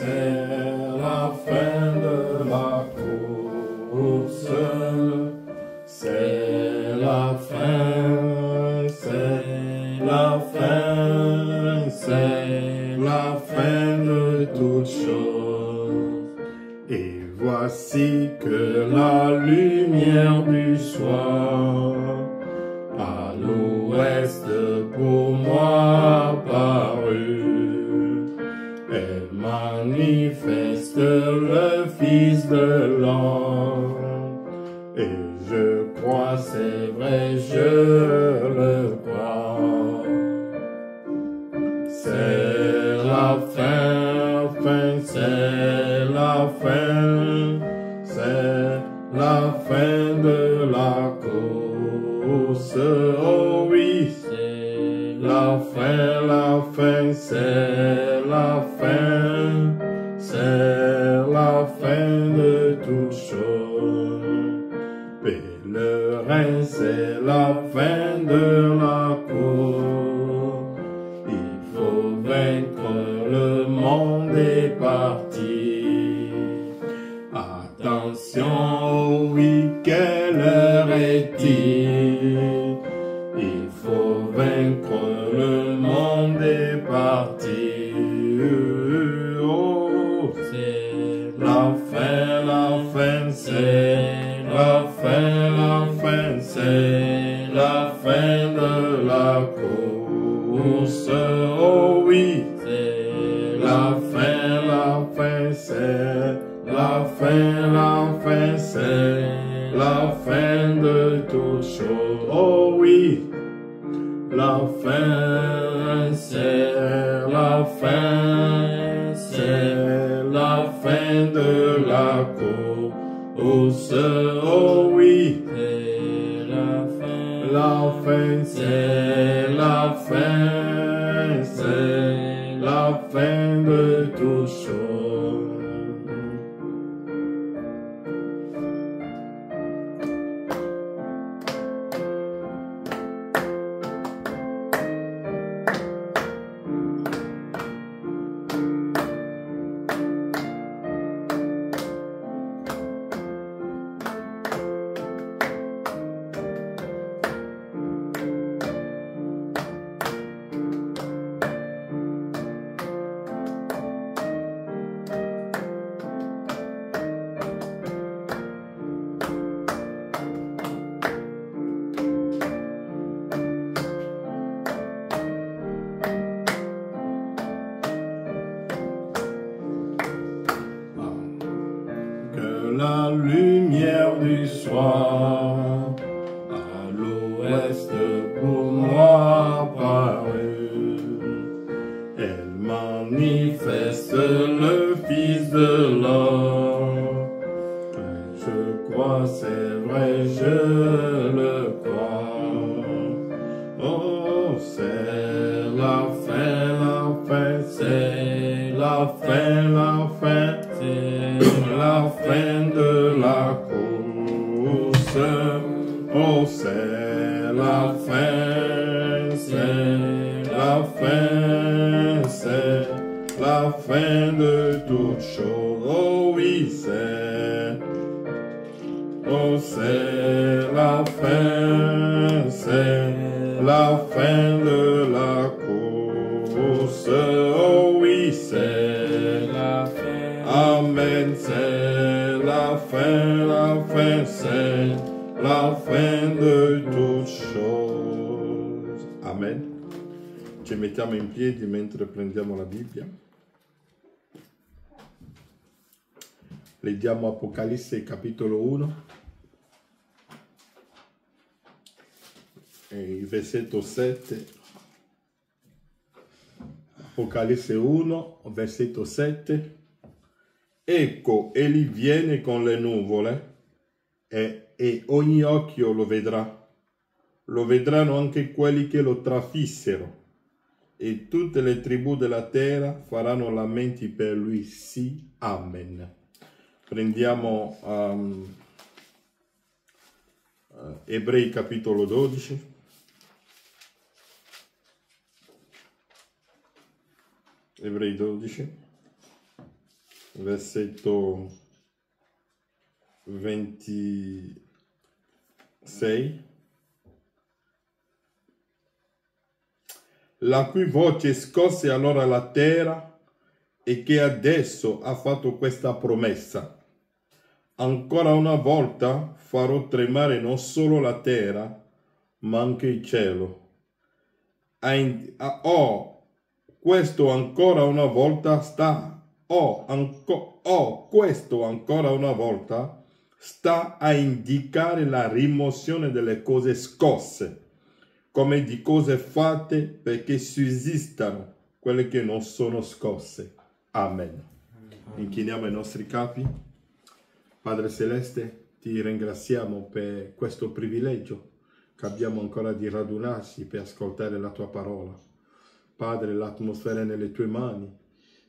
c'est la fin de la course. C'est la fin, c'est la fin, c'est la fin de toutes choses. Et voici que la lumière du soir à l'ouest pour moi apparut. Elle manifeste le Fils de l'homme. Et je crois, c'est vrai, je le crois. C'est la fin, c'est la fin, c'est la fin de la course. Oh oui, c'est la fin, c'est la fin, c'est la fin de toutes choses. Pèlerin, c'est la fin de la course. Il faut vaincre le monde est parti. Attention, oh oui, quelle heure est-il? Il faut vaincre le monde est parti. Oh, c'est la fin, c'est la fin, c'est la fin de la course. Oh oui, c'est la fin, c'est la fin, c'est la fin de toutes choses. Oh oui, la fin, c'est la fin, c'est la fin de la course. Oh oui, c'est la fin, c'est la fin, c'est la fin de toutes choses. La lumière du soir à l'ouest pour moi apparut. Elle manifeste le Fils de l'homme. Je crois, c'est vrai, je le crois. Oh, c'est la fin, c'est la fin, c'est la fin de la course. Oh, c'est la fin, c'est la fin, c'est la fin de toutes choses. Oh oui, c'est la fin, c'est la fin de la course. Oh oui, c'est la fin. Amen, c'est la fin, c'est la fin de toutes choses. Amen. Ci mettiamo in piedi mentre prendiamo la Bibbia. Leggiamo Apocalisse capitolo 1, il versetto 7. Apocalisse 1, versetto 7. Ecco, egli viene con le nuvole e ogni occhio lo vedrà. Lo vedranno anche quelli che lo trafissero. E tutte le tribù della terra faranno lamenti per lui. Sì, amen. Prendiamo Ebrei capitolo 12. Ebrei 12. versetto 26. La cui voce scosse allora la terra e che adesso ha fatto questa promessa. Ancora una volta farò tremare non solo la terra, ma anche il cielo. Questo ancora una volta sta a indicare la rimozione delle cose scosse, come di cose fatte perché sussistano quelle che non sono scosse. Amen. Inchiniamo i nostri capi. Padre Celeste, ti ringraziamo per questo privilegio che abbiamo ancora di radunarci per ascoltare la tua parola. Padre, l'atmosfera è nelle tue mani.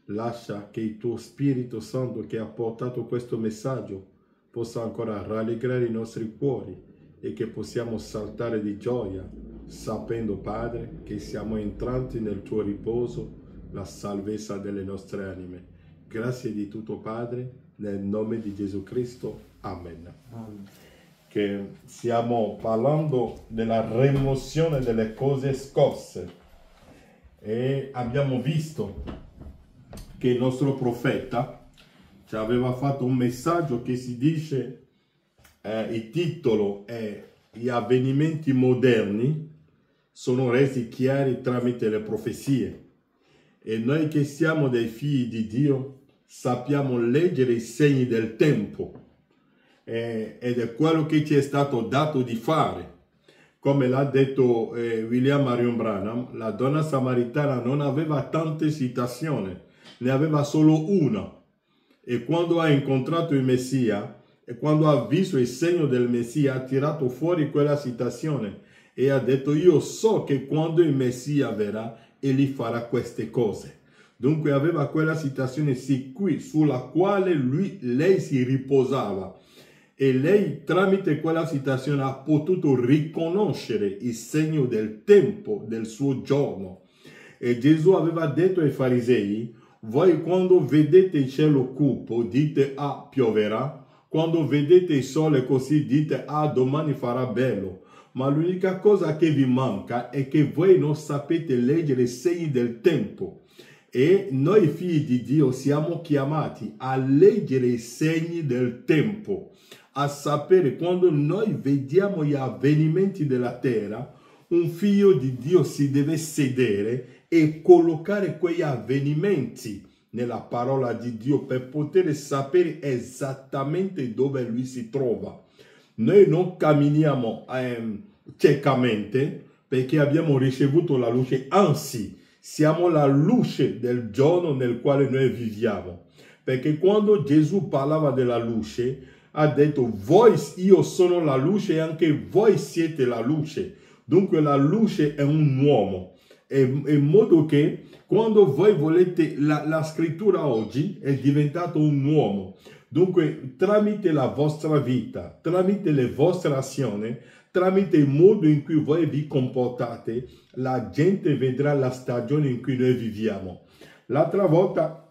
Lascia che il tuo Spirito Santo che ha portato questo messaggio possa ancora rallegrare i nostri cuori e che possiamo saltare di gioia, sapendo, Padre, che siamo entrati nel tuo riposo, la salvezza delle nostre anime. Grazie di tutto, Padre, nel nome di Gesù Cristo. Amen. Amen. Che stiamo parlando della rimozione delle cose scosse e abbiamo visto che il nostro profeta ci aveva fatto un messaggio che si dice, il titolo è "Gli avvenimenti moderni sono resi chiari tramite le profezie", e noi che siamo dei figli di Dio sappiamo leggere i segni del tempo, ed è quello che ci è stato dato di fare. Come l'ha detto William Marion Branham, la donna samaritana non aveva tante citazioni, ne aveva solo una. E quando ha incontrato il Messia, e quando ha visto il segno del Messia, ha tirato fuori quella citazione e ha detto: io so che quando il Messia verrà, egli farà queste cose. Dunque aveva quella citazione sulla quale lei si riposava. E lei, tramite quella citazione, ha potuto riconoscere il segno del tempo del suo giorno. E Gesù aveva detto ai farisei: voi quando vedete il cielo cupo dite: ah, pioverà. Quando vedete il sole così dite: ah, domani farà bello. Ma l'unica cosa che vi manca è che voi non sapete leggere i segni del tempo. E noi figli di Dio siamo chiamati a leggere i segni del tempo, a sapere quando noi vediamo gli avvenimenti della terra, un figlio di Dio si deve sedere e collocare quegli avvenimenti nella parola di Dio per poter sapere esattamente dove lui si trova. Noi non camminiamo ciecamente perché abbiamo ricevuto la luce, anzi siamo la luce del giorno nel quale noi viviamo. Perché quando Gesù parlava della luce, ha detto: io sono la luce e anche voi siete la luce. Dunque la luce è un uomo, in modo che quando voi volete, la scrittura oggi è diventato un uomo. Dunque tramite la vostra vita, tramite le vostre azioni, tramite il modo in cui voi vi comportate, la gente vedrà la stagione in cui noi viviamo. L'altra volta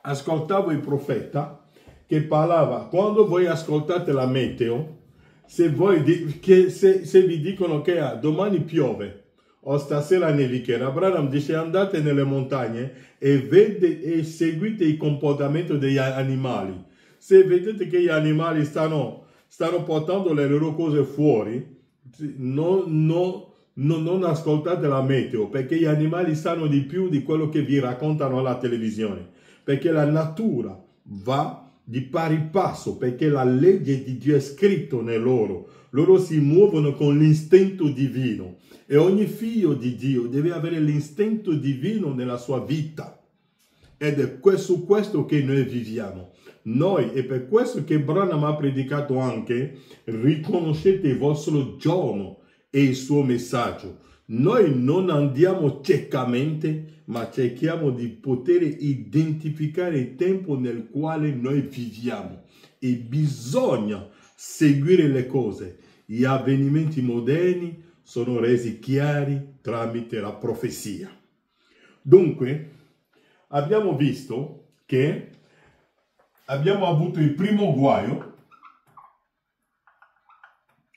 ascoltavo il profeta che parlava: quando voi ascoltate la meteo, se vi dicono che domani piove o stasera nevicherà, Branham dice: andate nelle montagne e seguite il comportamento degli animali. Se vedete che gli animali stanno portando le loro cose fuori, non ascoltate la meteo, perché gli animali sanno di più di quello che vi raccontano alla televisione, perché la natura va di pari passo, perché la legge di Dio è scritta in loro si muovono con l'istinto divino, e ogni figlio di Dio deve avere l'istinto divino nella sua vita, ed è su questo che noi viviamo. È per questo che Branham ha predicato anche: riconoscete il vostro giorno e il suo messaggio. Noi non andiamo ciecamente, ma cerchiamo di poter identificare il tempo nel quale noi viviamo, e bisogna seguire le cose. Gli avvenimenti moderni sono resi chiari tramite la profezia. Dunque abbiamo visto che abbiamo avuto il primo guaio,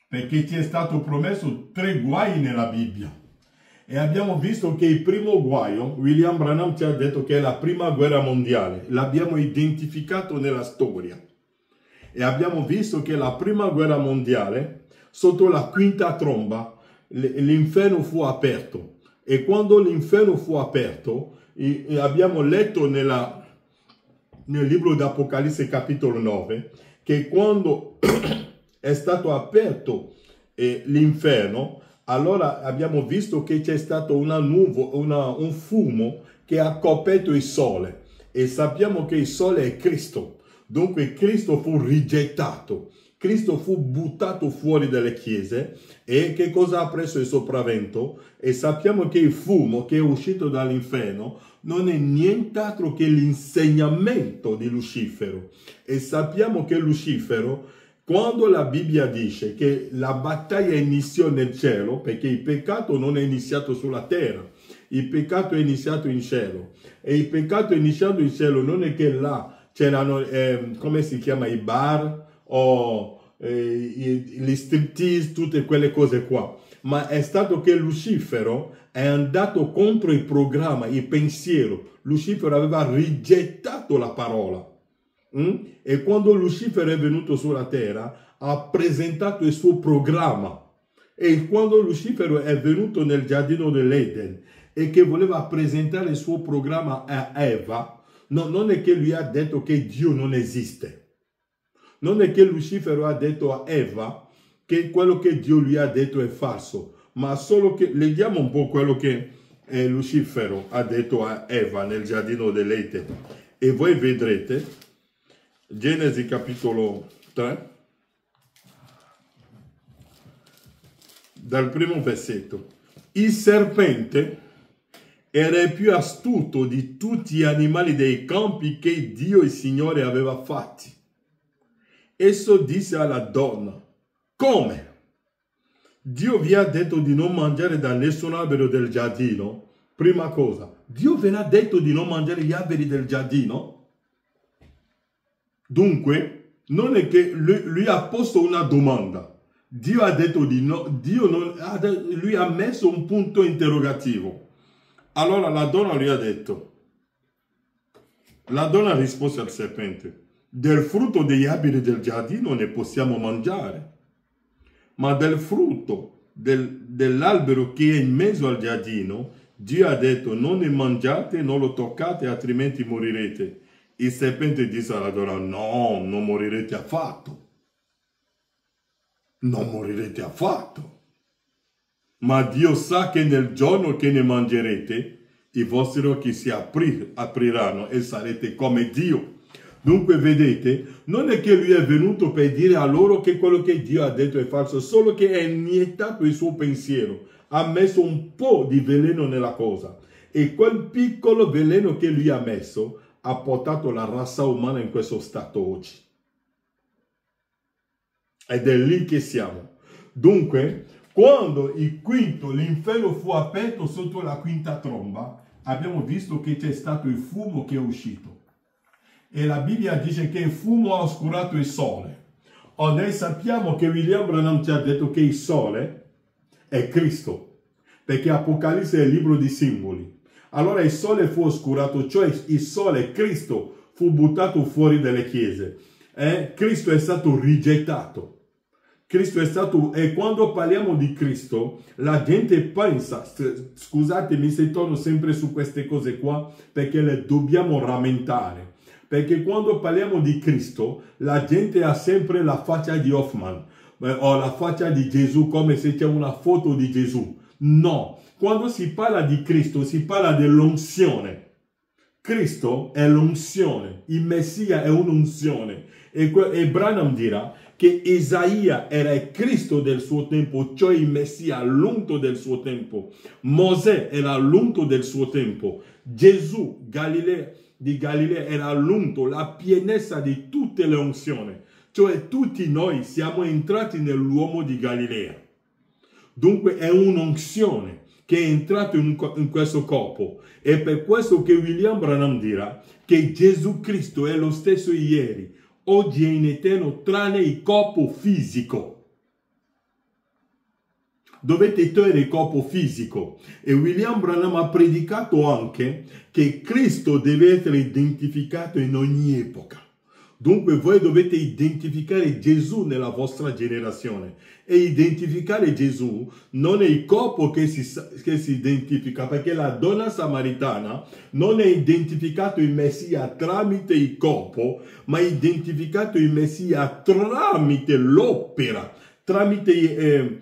perché ci è stato promesso 3 guai nella Bibbia. E abbiamo visto che il primo guaio, William Branham ci ha detto che è la prima guerra mondiale. L'abbiamo identificato nella storia. E abbiamo visto che la prima guerra mondiale, sotto la quinta tromba, l'inferno fu aperto. E quando l'inferno fu aperto, abbiamo letto nel libro d'Apocalisse capitolo 9, che quando è stato aperto l'inferno, allora abbiamo visto che c'è stato un fumo che ha coperto il sole. E sappiamo che il sole è Cristo. Dunque Cristo fu rigettato. Cristo fu buttato fuori dalle chiese. E che cosa ha preso il sopravvento? E sappiamo che il fumo che è uscito dall'inferno non è nient'altro che l'insegnamento di Lucifero. E sappiamo che Lucifero, quando la Bibbia dice che la battaglia iniziò nel cielo, perché il peccato non è iniziato sulla terra, il peccato è iniziato in cielo. E il peccato è iniziato in cielo non è che là c'erano, come si chiama, i bar o gli striptease, tutte quelle cose qua. Ma è stato che Lucifero è andato contro il programma, il pensiero. Lucifero aveva rigettato la parola. E quando Lucifero è venuto sulla terra, ha presentato il suo programma. E quando Lucifero è venuto nel giardino dell'Eden e che voleva presentare il suo programma a Eva, non è che lui ha detto che Dio non esiste. Non è che Lucifero ha detto a Eva che quello che Dio lui ha detto è falso, ma solo che leggiamo un po' quello che Lucifero ha detto a Eva nel giardino dell'Eden. E voi vedrete, Genesi capitolo 3, dal primo versetto. Il serpente era il più astuto di tutti gli animali dei campi che Dio il Signore aveva fatti. Esso disse alla donna: come? Dio vi ha detto di non mangiare da nessun albero del giardino? Prima cosa, Dio ve l'ha detto di non mangiare gli alberi del giardino? Dunque, non è che lui ha posto una domanda. Dio ha detto di no, lui ha messo un punto interrogativo. Allora la donna gli ha detto, la donna rispose al serpente: del frutto degli alberi del giardino ne possiamo mangiare, ma del frutto dell'albero che è in mezzo al giardino, Dio ha detto: non ne mangiate, non lo toccate, altrimenti morirete. Il serpente disse alla donna: no, non morirete affatto. Non morirete affatto. Ma Dio sa che nel giorno che ne mangerete, i vostri occhi si apriranno e sarete come Dio. Dunque vedete, non è che lui è venuto per dire a loro che quello che Dio ha detto è falso, solo che ha iniettato il suo pensiero, ha messo un po' di veleno nella cosa. E quel piccolo veleno che lui ha messo ha portato la razza umana in questo stato oggi. Ed è lì che siamo. Dunque, quando l'inferno fu aperto sotto la quinta tromba, abbiamo visto che c'è stato il fumo che è uscito. E la Bibbia dice che il fumo ha oscurato il sole. Noi sappiamo che William Branham ci ha detto che il sole è Cristo, perché Apocalisse è il libro di simboli. Allora il sole fu oscurato, cioè il sole, Cristo, fu buttato fuori dalle chiese. Cristo è stato rigettato. Cristo è stato, e quando parliamo di Cristo, la gente pensa, scusatemi se torno sempre su queste cose qua, perché le dobbiamo rammentare. Perché quando parliamo di Cristo, la gente ha sempre la faccia di Hoffman, o la faccia di Gesù, come se c'è una foto di Gesù. No, quando si parla di Cristo, si parla dell'unzione. Cristo è l'unzione, il Messia è un'unzione. E Branham dirà che Isaia era il Cristo del suo tempo, cioè il Messia l'unto del suo tempo. Mosè era l'unto del suo tempo. Gesù di Galilea era l'unto, la pienezza di tutte le unzioni. Cioè tutti noi siamo entrati nell'uomo di Galilea. Dunque è un'unzione. che è entrato in questo corpo. È per questo che William Branham dirà che Gesù Cristo è lo stesso ieri, oggi e in eterno, tranne il corpo fisico. Dovete togliere il corpo fisico. E William Branham ha predicato anche che Cristo deve essere identificato in ogni epoca. Dunque voi dovete identificare Gesù nella vostra generazione. E identificare Gesù non è il corpo che si identifica, perché la donna samaritana non è identificato il Messia tramite il corpo, ma è identificato il Messia tramite l'opera, tramite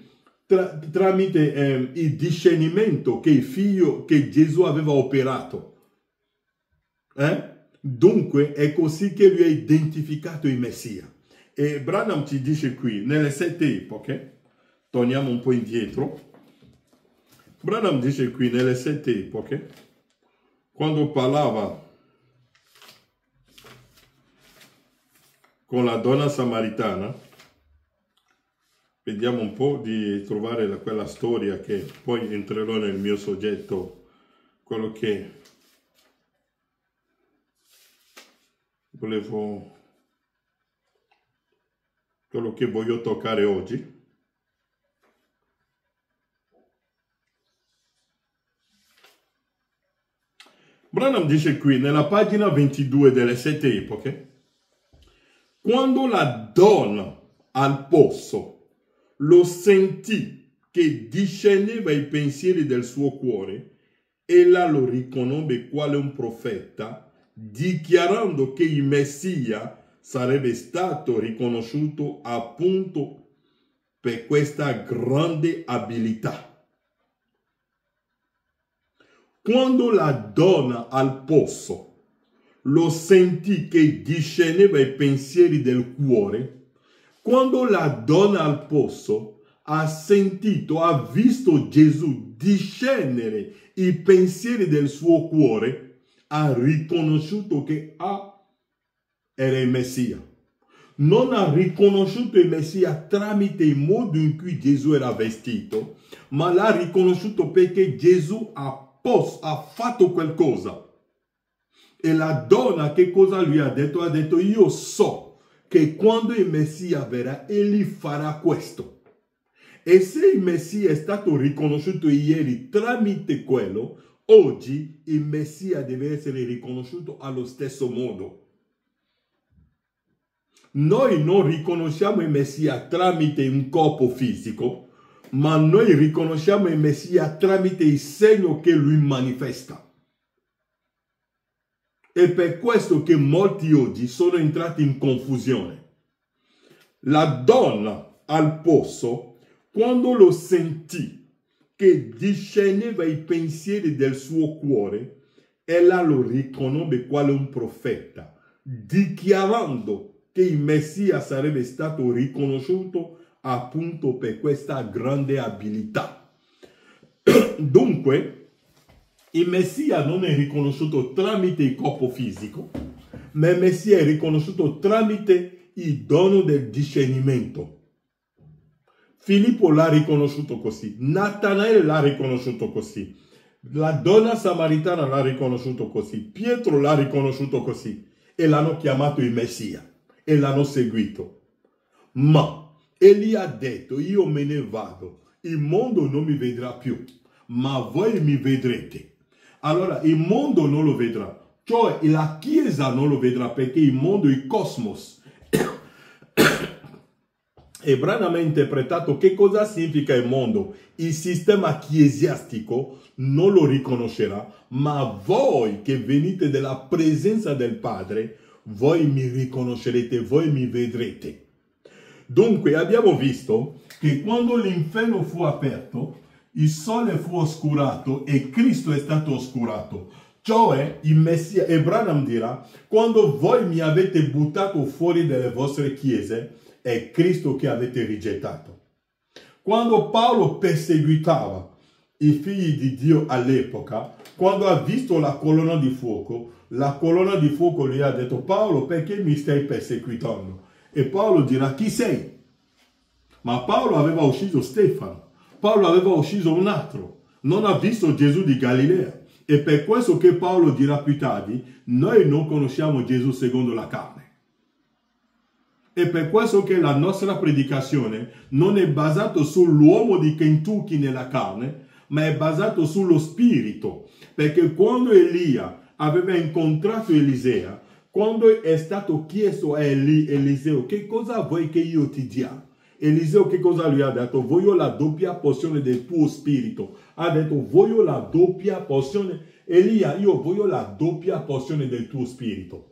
il discernimento che Gesù aveva operato. Dunque è così che lui ha identificato il Messia. E Branham ci dice qui, nelle 7 epoche, torniamo un po' indietro, Branham dice qui, nelle 7 epoche, quando parlava con la donna samaritana, vediamo un po' di trovare quella storia che poi entrerò nel mio soggetto, quello che voglio toccare oggi. Branham dice qui, nella pagina 22 delle 7 epoche, quando la donna al posto lo sentì che discerneva i pensieri del suo cuore, ella lo riconobbe quale un profeta, dichiarando che il Messia sarebbe stato riconosciuto appunto per questa grande abilità. Quando la donna al posto lo sentì che discerneva i pensieri del cuore, quando la donna al posto ha sentito, ha visto Gesù discernere i pensieri del suo cuore, ha riconosciuto che era il Messia. Non ha riconosciuto il Messia tramite il modo in cui Gesù era vestito, ma l'ha riconosciuto perché Gesù ha fatto qualcosa. E la donna che cosa lui ha detto? Ha detto, io so che quando il Messia verrà, egli farà questo. E se il Messia è stato riconosciuto ieri tramite quello, oggi il Messia deve essere riconosciuto allo stesso modo. Noi non riconosciamo il Messia tramite un corpo fisico, ma noi riconosciamo il Messia tramite il segno che lui manifesta. È per questo che molti oggi sono entrati in confusione. La donna al posto, quando lo sentì che discerneva i pensieri del suo cuore, ella lo riconobbe quale un profeta, dichiarando che il Messia sarebbe stato riconosciuto appunto per questa grande abilità. Dunque, il Messia non è riconosciuto tramite il corpo fisico, ma il Messia è riconosciuto tramite il dono del discernimento. Filippo l'ha riconosciuto così, Natanaele l'ha riconosciuto così, la donna samaritana l'ha riconosciuto così, Pietro l'ha riconosciuto così e l'hanno chiamato il Messia e l'hanno seguito. Ma egli ha detto, io me ne vado, il mondo non mi vedrà più, ma voi mi vedrete. Allora il mondo non lo vedrà, cioè la Chiesa non lo vedrà, perché il mondo, il cosmos, e Branham ha interpretato che cosa significa il mondo. Il sistema chiesiastico non lo riconoscerà, ma voi che venite dalla presenza del Padre, voi mi riconoscerete, voi mi vedrete. Dunque abbiamo visto che quando l'inferno fu aperto, il sole fu oscurato e Cristo è stato oscurato. Cioè il Messia, e Branham dirà, quando voi mi avete buttato fuori dalle vostre chiese, è Cristo che avete rigettato. Quando Paolo perseguitava i figli di Dio all'epoca, quando ha visto la colonna di fuoco gli ha detto, Paolo, perché mi stai perseguitando? E Paolo dirà, chi sei? Ma Paolo aveva ucciso Stefano, Paolo aveva ucciso un altro, non ha visto Gesù di Galilea. E per questo che Paolo dirà più tardi, noi non conosciamo Gesù secondo la carne. E per questo che la nostra predicazione non è basata sull'uomo di Kentucky nella carne, ma è basato sullo spirito. Perché quando Elia aveva incontrato Elisea, quando è stato chiesto a Eliseo, che cosa vuoi che io ti dia? Eliseo che cosa lui ha detto? Voglio la doppia porzione del tuo spirito. Ha detto, voglio la doppia porzione. Elia, io voglio la doppia porzione del tuo spirito.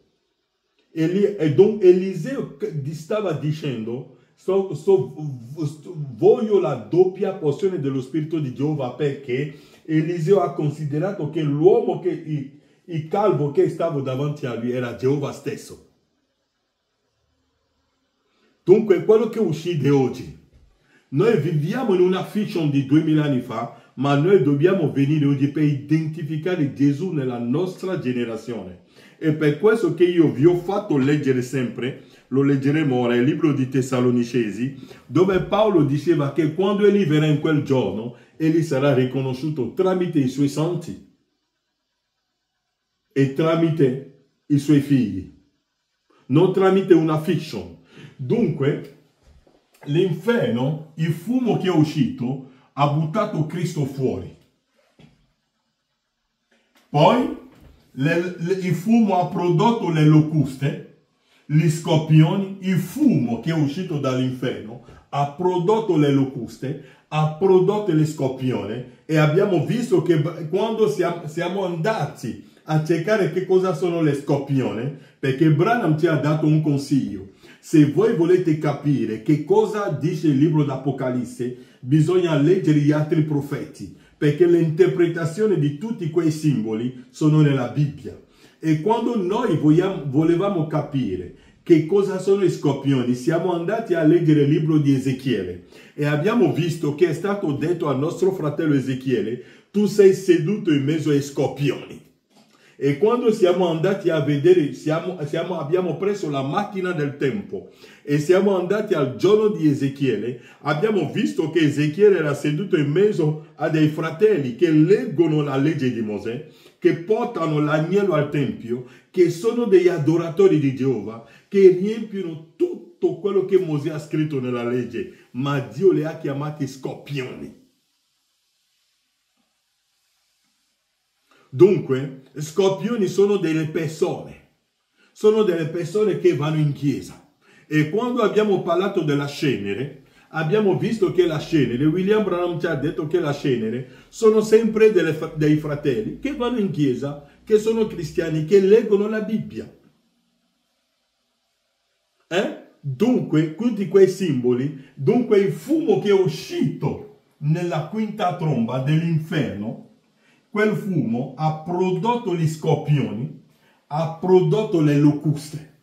E donc Eliseo stava dicendo, voglio la doppia porzione dello spirito di Geova, perché Eliseo ha considerato che l'uomo, il calvo che stava davanti a lui era Geova stesso. Dunque, quello che uccide oggi, noi viviamo in una fiction di 2000 anni fa, ma noi dobbiamo venire oggi per identificare Gesù nella nostra generazione. E per questo che io vi ho fatto leggere sempre, lo leggeremo ora, il libro di Tessalonicesi, dove Paolo diceva che quando egli verrà in quel giorno, egli sarà riconosciuto tramite i suoi santi e tramite i suoi figli, non tramite una fiction. Dunque, l'inferno, il fumo che è uscito, ha buttato Cristo fuori. Poi, il fumo ha prodotto le locuste, gli scorpioni, il fumo che è uscito dall'inferno ha prodotto le locuste, ha prodotto le scorpioni, e abbiamo visto che quando siamo andati a cercare che cosa sono le scorpioni, perché Branham ci ha dato un consiglio. Se voi volete capire che cosa dice il libro d'Apocalisse, bisogna leggere gli altri profeti, perché l'interpretazione di tutti quei simboli sono nella Bibbia. E quando noi volevamo capire che cosa sono i scorpioni, siamo andati a leggere il libro di Ezechiele e abbiamo visto che è stato detto al nostro fratello Ezechiele, tu sei seduto in mezzo ai scorpioni. E quando siamo andati a vedere, abbiamo preso la macchina del tempo e siamo andati al giorno di Ezechiele, abbiamo visto che Ezechiele era seduto in mezzo a dei fratelli che leggono la legge di Mosè, che portano l'agnello al tempio, che sono degli adoratori di Geova, che riempiono tutto quello che Mosè ha scritto nella legge, ma Dio li ha chiamati scorpioni. Dunque, scorpioni sono delle persone che vanno in chiesa. E quando abbiamo parlato della cenere, abbiamo visto che la cenere, William Branham ci ha detto che la cenere sono sempre dei fratelli che vanno in chiesa, che sono cristiani, che leggono la Bibbia. Dunque, tutti quei simboli, dunque il fumo che è uscito nella quinta tromba dell'inferno, quel fumo ha prodotto gli scorpioni, ha prodotto le locuste.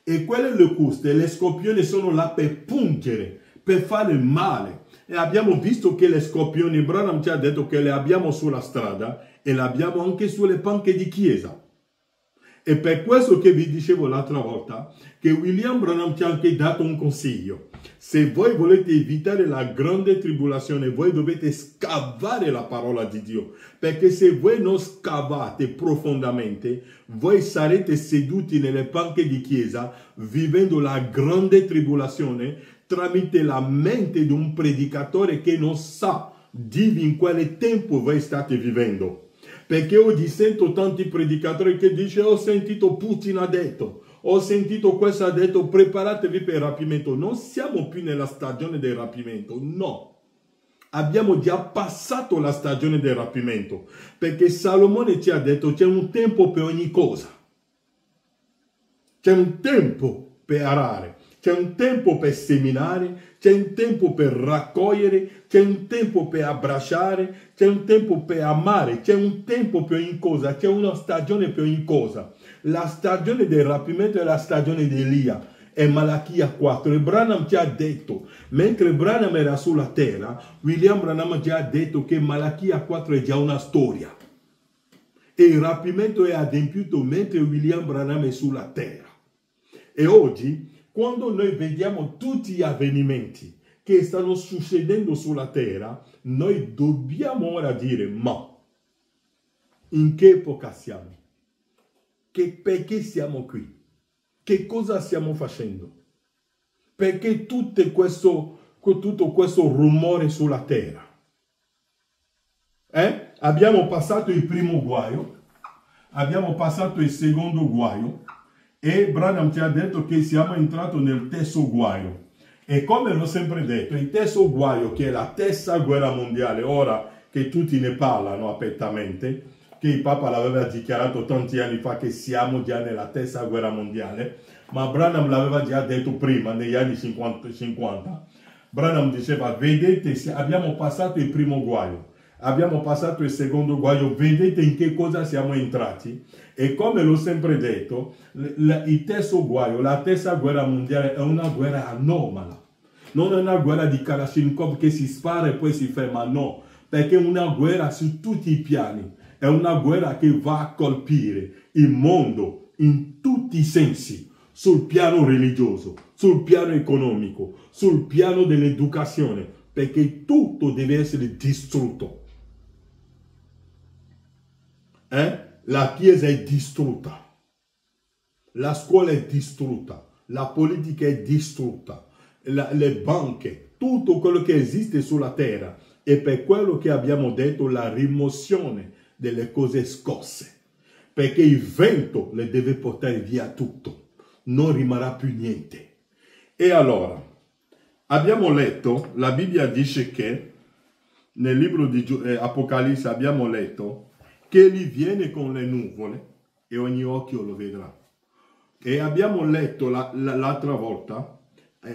E quelle locuste, le scorpioni sono là per pungere, per fare male. E abbiamo visto che le scorpioni, Branham ci ha detto che le abbiamo sulla strada e le abbiamo anche sulle panche di chiesa. E per questo che vi dicevo l'altra volta, che William Branham ci ha anche dato un consiglio. Se voi volete evitare la grande tribolazione, voi dovete scavare la parola di Dio. Perché se voi non scavate profondamente, voi sarete seduti nelle panche di chiesa, vivendo la grande tribolazione, tramite la mente di un predicatore che non sa dirvi in quale tempo voi state vivendo. Perché oggi sento tanti predicatori che dicono: ho sentito Putin ha detto, ho sentito questo ha detto, preparatevi per il rapimento. Non siamo più nella stagione del rapimento, no. Abbiamo già passato la stagione del rapimento, perché Salomone ci ha detto c'è un tempo per ogni cosa. C'è un tempo per arare, c'è un tempo per seminare, c'è un tempo per raccogliere, c'è un tempo per abbracciare, c'è un tempo per amare, c'è un tempo per ogni cosa, c'è una stagione per ogni cosa. La stagione del rapimento è la stagione di Elia, è Malachia 4. E Branham ci ha detto, mentre Branham era sulla terra, William Branham ci ha detto che Malachia 4 è già una storia. E il rapimento è adempiuto mentre William Branham è sulla terra. E oggi, quando noi vediamo tutti gli avvenimenti che stanno succedendo sulla terra, noi dobbiamo ora dire, ma in che epoca siamo? Perché siamo qui? Che cosa stiamo facendo? Perché tutto questo rumore sulla terra? Abbiamo passato il primo guaio, abbiamo passato il secondo guaio e Branham ci ha detto che siamo entrati nel terzo guaio. E come l'ho sempre detto, il terzo guaio, che è la terza guerra mondiale, ora che tutti ne parlano apertamente, che il Papa l'aveva dichiarato tanti anni fa che siamo già nella terza guerra mondiale, ma Branham l'aveva già detto prima, negli anni 50. Branham diceva, vedete, se abbiamo passato il primo guaio, abbiamo passato il secondo guaio, vedete in che cosa siamo entrati? E come l'ho sempre detto, il terzo guaio, la terza guerra mondiale è una guerra anomala. Non è una guerra di Kalashnikov che si spara e poi si ferma, no. Perché è una guerra su tutti i piani. È una guerra che va a colpire il mondo in tutti i sensi. Sul piano religioso, sul piano economico, sul piano dell'educazione. Perché tutto deve essere distrutto. La Chiesa è distrutta. La scuola è distrutta, la politica è distrutta, le banche, tutto quello che esiste sulla terra. E per quello che abbiamo detto, la rimozione delle cose scosse. Perché il vento le deve portare via tutto, non rimarrà più niente. E allora, abbiamo letto, la Bibbia dice che, nel libro di Apocalisse abbiamo letto, che egli viene con le nuvole e ogni occhio lo vedrà. E abbiamo letto l'altra volta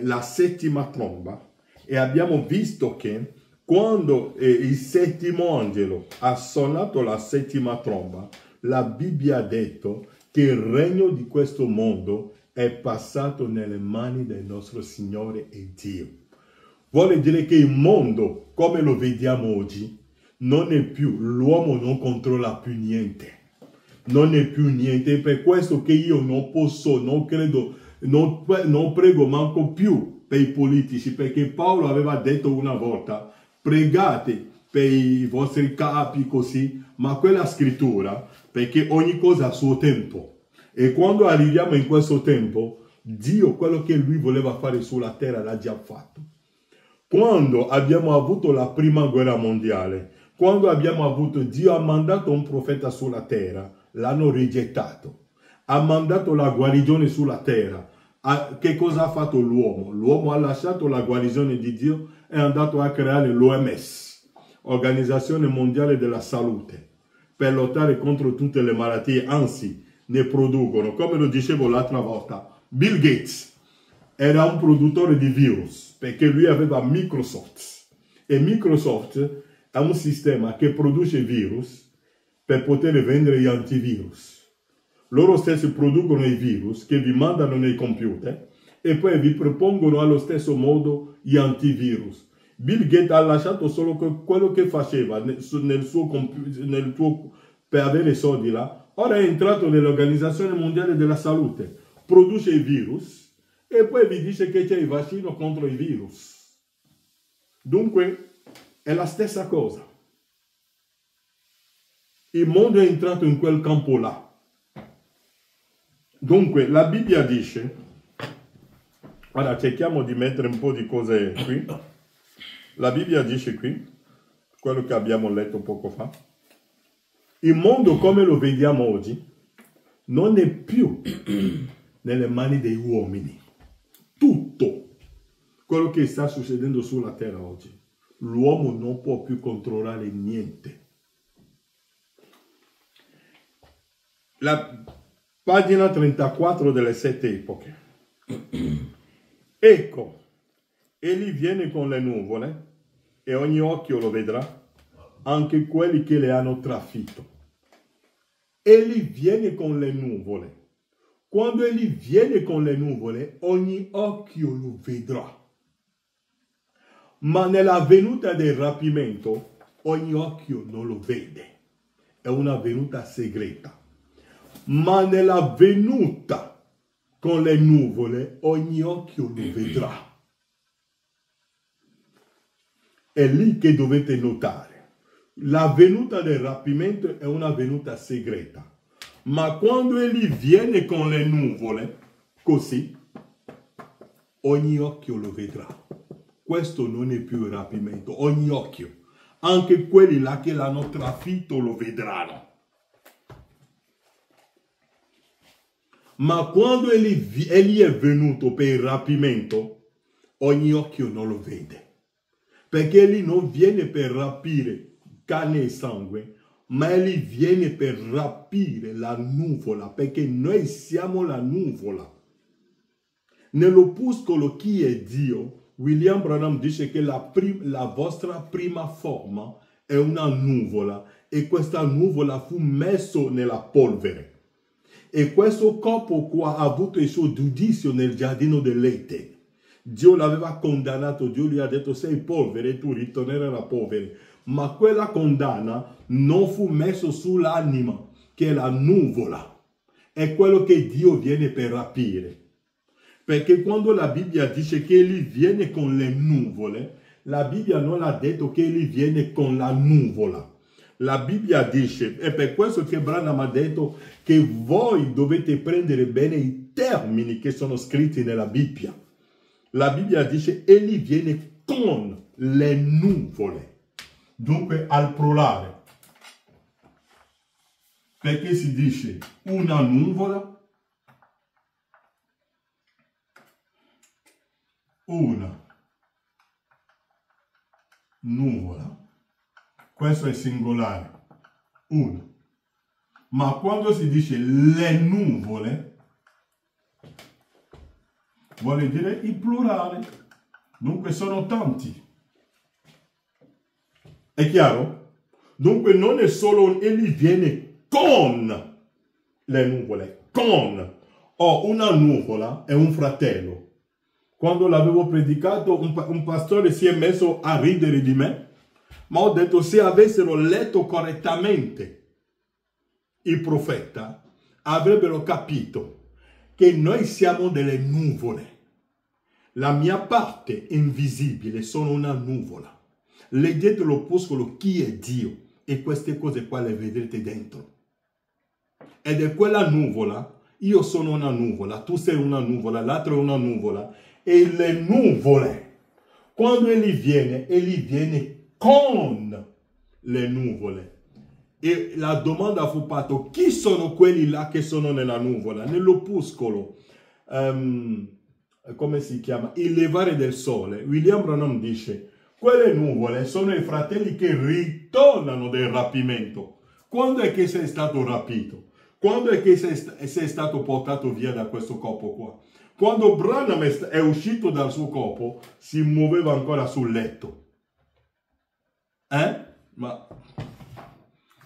la settima tromba e abbiamo visto che quando il settimo angelo ha suonato la settima tromba, la Bibbia ha detto che il regno di questo mondo è passato nelle mani del nostro Signore e Dio. Vuole dire che il mondo, come lo vediamo oggi, non è più, l'uomo non controlla più niente. Non è più niente, è per questo che io non posso, non credo, non prego manco più per i politici, perché Paolo aveva detto una volta, pregate per i vostri capi così, ma quella scrittura, perché ogni cosa ha suo tempo. E quando arriviamo in questo tempo, Dio quello che lui voleva fare sulla terra l'ha già fatto. Quando abbiamo avuto la prima guerra mondiale, quando abbiamo avuto, Dio ha mandato un profeta sulla terra, l'hanno rigettato. Ha mandato la guarigione sulla terra. Che cosa ha fatto l'uomo? L'uomo ha lasciato la guarigione di Dio e è andato a creare l'OMS, Organizzazione Mondiale della Salute, per lottare contro tutte le malattie, anzi ne producono. Come lo dicevo l'altra volta, Bill Gates era un produttore di virus, perché lui aveva Microsoft. E Microsoft è un sistema che produce virus per poter vendere gli antivirus. Loro stessi producono i virus che vi mandano nei computer e poi vi propongono allo stesso modo gli antivirus. Bill Gates ha lasciato solo quello che faceva nel suo per avere soldi là. Ora è entrato nell'Organizzazione Mondiale della Salute, produce i virus e poi vi dice che c'è il vaccino contro i virus. Dunque è la stessa cosa. Il mondo è entrato in quel campo là. Dunque, la Bibbia dice, ora cerchiamo di mettere un po' di cose qui. La Bibbia dice qui, quello che abbiamo letto poco fa, il mondo come lo vediamo oggi non è più nelle mani degli uomini. Tutto quello che sta succedendo sulla terra oggi, l'uomo non può più controllare niente. La pagina 34 delle 7 epoche. Ecco, egli viene con le nuvole e ogni occhio lo vedrà, anche quelli che le hanno trafitto. Egli viene con le nuvole. Quando egli viene con le nuvole, ogni occhio lo vedrà. Ma nella venuta del rapimento, ogni occhio non lo vede. È una venuta segreta. Ma nella venuta con le nuvole ogni occhio lo vedrà. È lì che dovete notare. La venuta del rapimento è una venuta segreta. Ma quando egli viene con le nuvole, così, ogni occhio lo vedrà. Questo non è più il rapimento, ogni occhio. Anche quelli là che l'hanno trafitto lo vedranno. Ma quando egli è venuto per il rapimento, ogni occhio non lo vede. Perché egli non viene per rapire carne e sangue, ma egli viene per rapire la nuvola, perché noi siamo la nuvola. Nell'opuscolo Chi è Dio, William Branham dice che la vostra prima forma è una nuvola, e questa nuvola fu messa nella polvere. E questo corpo qua ha avuto il suo giudizio nel giardino dell'Eden. Dio l'aveva condannato, Dio gli ha detto sei polvere e tu ritornerai polvere. Ma quella condanna non fu messa sull'anima, che è la nuvola. È quello che Dio viene per rapire. Perché quando la Bibbia dice che egli viene con le nuvole, la Bibbia non ha detto che egli viene con la nuvola. La Bibbia dice, è per questo che Branham ha detto che voi dovete prendere bene i termini che sono scritti nella Bibbia. La Bibbia dice, egli viene con le nuvole. Dunque al plurale. Perché si dice una nuvola, una nuvola. Questo è singolare. Una. Ma quando si dice le nuvole, vuole dire il plurale. Dunque sono tanti. È chiaro? Dunque non è solo egli viene con le nuvole, con. Una nuvola è un fratello. Quando l'avevo predicato, un pastore si è messo a ridere di me, ma ho detto se avessero letto correttamente il profeta, avrebbero capito che noi siamo delle nuvole. La mia parte invisibile sono una nuvola. Leggete l'opuscolo Chi è Dio e queste cose qua le vedrete dentro. Ed è quella nuvola, io sono una nuvola, tu sei una nuvola, l'altro è una nuvola. E le nuvole, quando egli viene con le nuvole. E la domanda fu fatta, chi sono quelli là che sono nella nuvola? Nell'opuscolo, come si chiama? Il levare del sole. William Branham dice, quelle nuvole sono i fratelli che ritornano del rapimento. Quando è che sei stato rapito? Quando è che sei stato portato via da questo corpo qua? Quando Branham è uscito dal suo corpo, si muoveva ancora sul letto.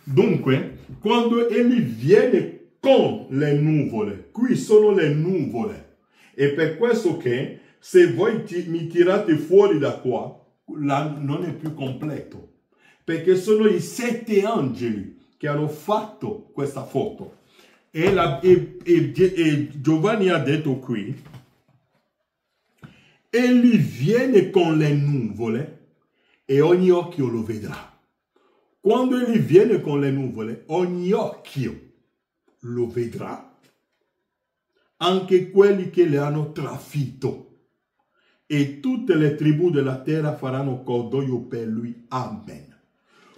Dunque, quando egli viene con le nuvole, qui sono le nuvole. E per questo che, se voi mi tirate fuori da qua, non è più completo. Perché sono i 7 angeli che hanno fatto questa foto. E Giovanni ha detto qui, egli viene con le nuvole e ogni occhio lo vedrà. Quando egli viene con le nuvole, ogni occhio lo vedrà. Anche quelli che le hanno trafitto. E tutte le tribù della terra faranno cordoglio per lui. Amen.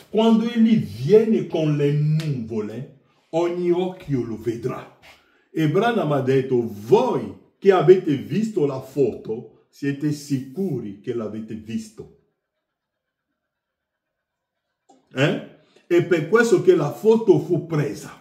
Quando egli viene con le nuvole, ogni occhio lo vedrà. E Branham ha detto, voi che avete visto la foto, siete sicuri che l'avete visto. E per questo che la foto fu presa.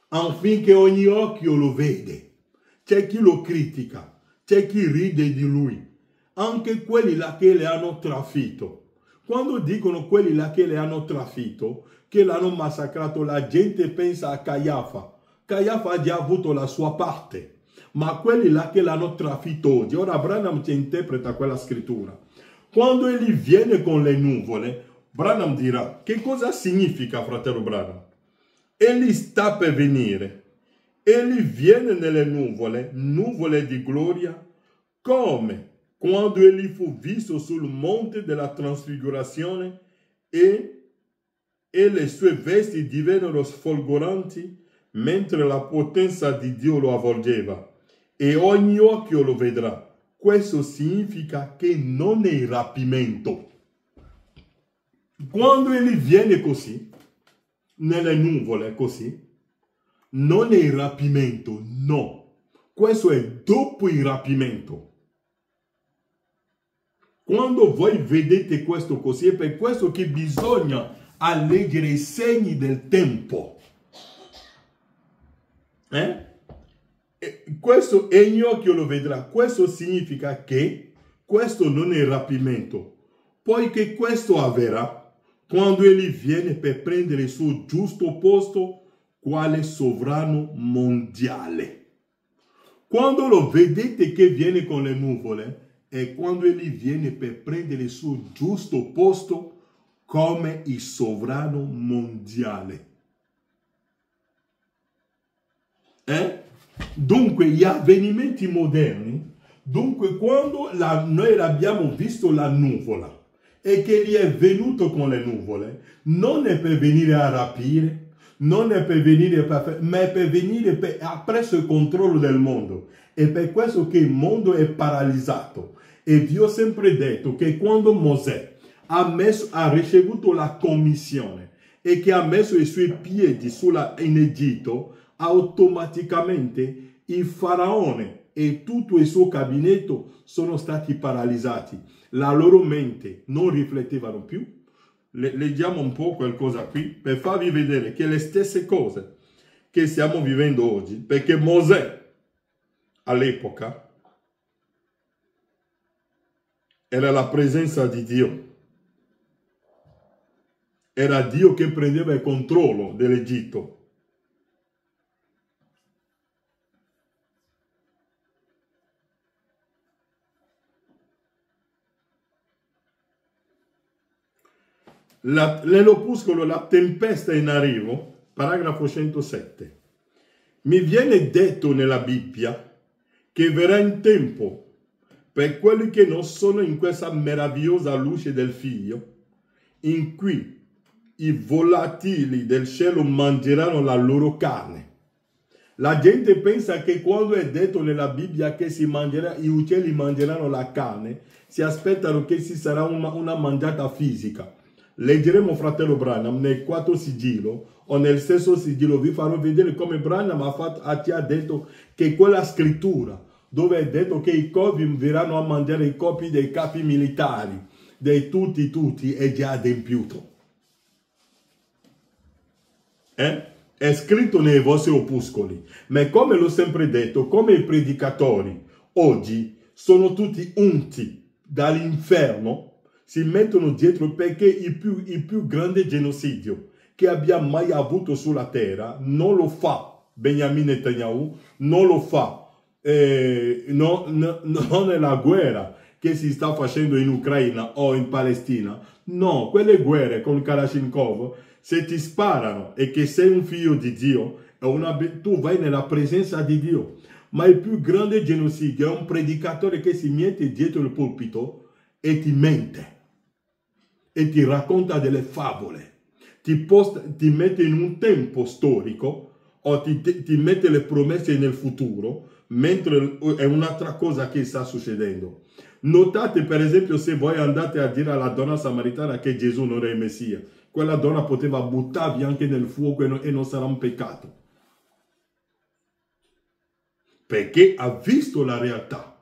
Affinché ogni occhio lo vede. C'è chi lo critica, c'è chi ride di lui. Anche quelli là che le hanno trafitto. Quando dicono quelli là che le hanno trafitto, che l'hanno massacrato, la gente pensa a Caiafa. Caiafa ha già avuto la sua parte. Ma quelli là che l'hanno trafitto oggi, ora Branham ci interpreta quella scrittura. Quando egli viene con le nuvole, Branham dirà, che cosa significa, fratello Branham? Egli sta per venire. Egli viene nelle nuvole, nuvole di gloria, come quando egli fu visto sul monte della trasfigurazione e le sue vesti divennero sfolgoranti mentre la potenza di Dio lo avvolgeva e ogni occhio lo vedrà. Questo significa che non è rapimento. Quando egli viene così, nelle nuvole così, non è rapimento, no. Questo è dopo il rapimento. Quando voi vedete questo così, è per questo che bisogna leggere i segni del tempo. Questo ogni occhio lo vedrà. Questo significa che questo non è rapimento, poiché questo avverrà quando egli viene per prendere il suo giusto posto quale sovrano mondiale. Quando lo vedete che viene con le nuvole, è quando egli viene per prendere il suo giusto posto come il sovrano mondiale. Dunque gli avvenimenti moderni, dunque quando noi abbiamo visto la nuvola e che egli è venuto con le nuvole, non è per venire a rapire, non è per venire ma è per venire ha preso il controllo del mondo. È per questo che il mondo è paralizzato. E Dio ha sempre detto che quando Mosè ha ricevuto la commissione e che ha messo i suoi piedi in Egitto, automaticamente il faraone e tutto il suo gabinetto sono stati paralizzati. La loro mente non riflettevano più. Leggiamo un po' qualcosa qui per farvi vedere che le stesse cose che stiamo vivendo oggi, perché Mosè all'epoca era la presenza di Dio. Era Dio che prendeva il controllo dell'Egitto. Nell'opuscolo La tempesta in arrivo, paragrafo 107. Mi viene detto nella Bibbia che verrà in tempo per quelli che non sono in questa meravigliosa luce del Figlio, in cui i volatili del cielo mangeranno la loro carne. La gente pensa che quando è detto nella Bibbia che gli uccelli mangeranno la carne, si aspettano che ci sarà una mangiata fisica. Leggeremo fratello Branham nel 4 sigillo o nel stesso sigillo, vi farò vedere come Branham ci ha detto che quella scrittura dove è detto che i corvi verranno a mangiare i corpi dei capi militari, dei tutti, è già adempiuto. È scritto nei vostri opuscoli, ma come l'ho sempre detto, come i predicatori oggi sono tutti unti dall'inferno, si mettono dietro perché il più grande genocidio che abbia mai avuto sulla terra non lo fa Benjamin Netanyahu, non lo fa, non è la guerra che si sta facendo in Ucraina o in Palestina. No, quelle guerre con Kalashnikov, se ti sparano e che sei un figlio di Dio, tu vai nella presenza di Dio. Ma il più grande genocidio è un predicatore che si mette dietro il pulpito e ti mente e ti racconta delle favole, ti mette in un tempo storico o ti mette le promesse nel futuro, mentre è un'altra cosa che sta succedendo. Notate per esempio, se voi andate a dire alla donna samaritana che Gesù non è il Messia, quella donna poteva buttarvi anche nel fuoco e non sarà un peccato, perché ha visto la realtà.